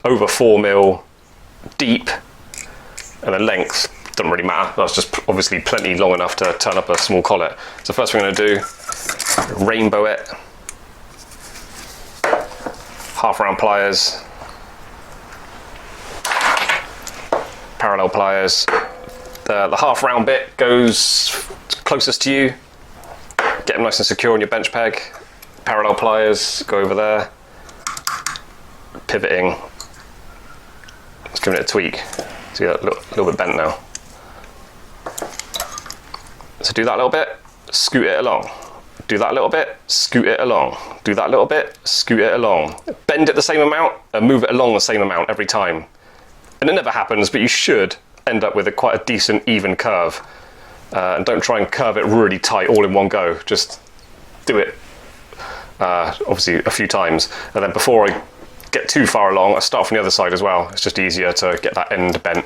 over 4mm deep, and the length doesn't really matter. That's just obviously plenty long enough to turn up a small collet. So first thing I'm going to do, rainbow it, half round pliers, parallel pliers. The half round bit goes closest to you. Get them nice and secure on your bench peg. Parallel pliers go over there. Pivoting. Just giving it a tweak. See that, a little bit bent now. So do that a little bit, scoot it along. Do that a little bit, scoot it along. Do that a little bit, scoot it along. Bend it the same amount and move it along the same amount every time. And it never happens, but you should end up with quite a decent even curve. And don't try and curve it really tight all in one go. Just do it obviously a few times. And then before I get too far along, I start from the other side as well. It's just easier to get that end bent.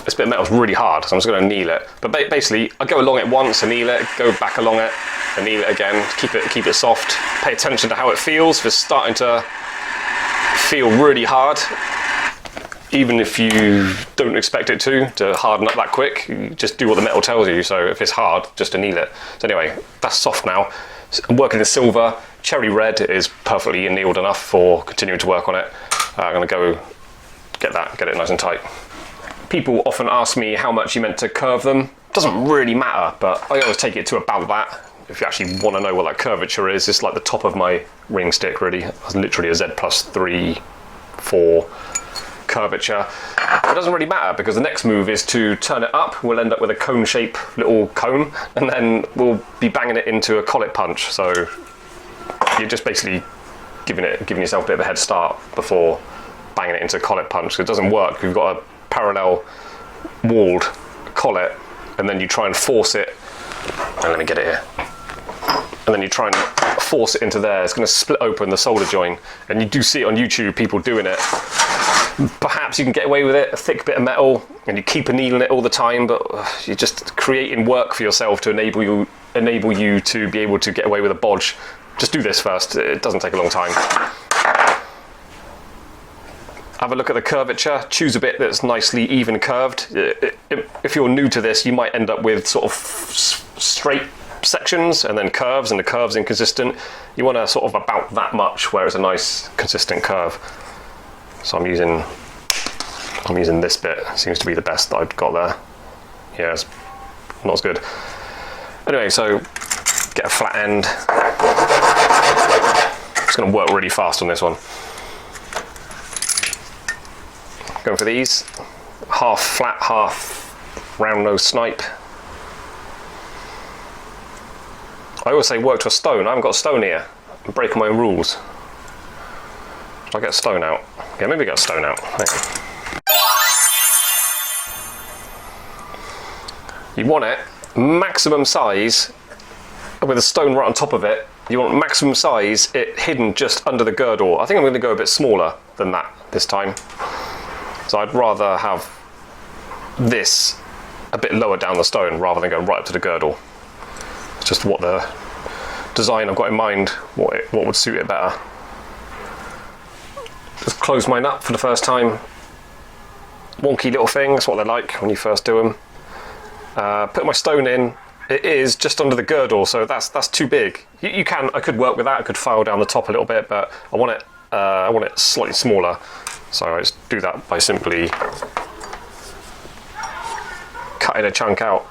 This bit of metal is really hard, so I'm just going to anneal it. But basically, I go along it once, anneal it, go back along it, anneal it again, keep it soft. Pay attention to how it feels. If it's starting to feel really hard, even if you don't expect it to harden up that quick, you just do what the metal tells you. So if it's hard, just anneal it. So anyway, that's soft now. I'm working in silver. Cherry red is perfectly annealed enough for continuing to work on it. I'm going to go get it nice and tight. People often ask me how much you meant to curve them. Doesn't really matter, but I always take it to about that. If you actually want to know what that curvature is, it's like the top of my ring stick really. It's literally a Z+3, 4 curvature. It doesn't really matter because the next move is to turn it up. We'll end up with a cone shape little cone, and then we'll be banging it into a collet punch. So you're just basically giving yourself a bit of a head start before banging it into a collet punch. It doesn't work. You've got a parallel walled collet, and then you try and force it, and let me get it here, and then you try and force it into there. It's going to split open the solder joint, and you do see it on YouTube, people doing it. Perhaps you can get away with it, a thick bit of metal, and you keep annealing it all the time, but you're just creating work for yourself to enable you to be able to get away with a bodge. Just do this first. It doesn't take a long time. Have a look at the curvature, choose a bit that's nicely even curved. If you're new to this, you might end up with sort of straight sections and then curves, and the curve's inconsistent. You want to sort of about that much where it's a nice consistent curve. So I'm using this bit. It seems to be the best that I've got there. Yeah, it's not as good. Anyway, so get a flat end. I'm just going to work really fast on this one. Going for these, half flat, half round nose snipe. I always say work to a stone. I haven't got a stone here. I'm breaking my own rules. Should I get a stone out? Yeah, maybe get a stone out. You want it maximum size with a stone right on top of it. You want maximum size, it hidden just under the girdle. I think I'm going to go a bit smaller than that this time. So I'd rather have this a bit lower down the stone rather than going right up to the girdle. It's just what the design I've got in mind, what would suit it better. Just close mine up for the first time. Wonky little thing, that's what they're like when you first do them. Put my stone in. It is just under the girdle, so that's too big. I could work with that. I could file down the top a little bit, but I want it slightly smaller. So I just do that by simply cutting a chunk out.